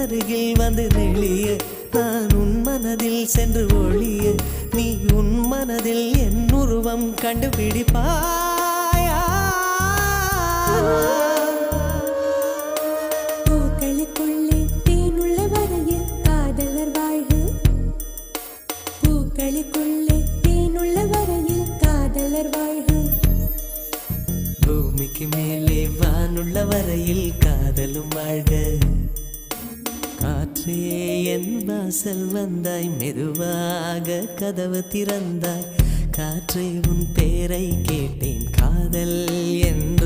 அருகில் வந்து நெளிய நான் உன் மனதில் சென்று ஒளிய நீ உன் மனதில் என் உருவம் கண்டுபிடிப்பாயா பூக்களுக்குள்ளே தேனுள்ள வரையில் காதலர் வாழ்க பூக்களுக்குள்ளே தேனுள்ள வரையில் காதலர் வாழ்க பூமிக்கு மேலே வானுள்ள வரையில் காதலும் வாழ்க காற்றே என் வாசல் வந்தாய் மெதுவாக கதவு திறந்தாய் காற்றே உன் பேரை கேட்டேன் காதல் என்ற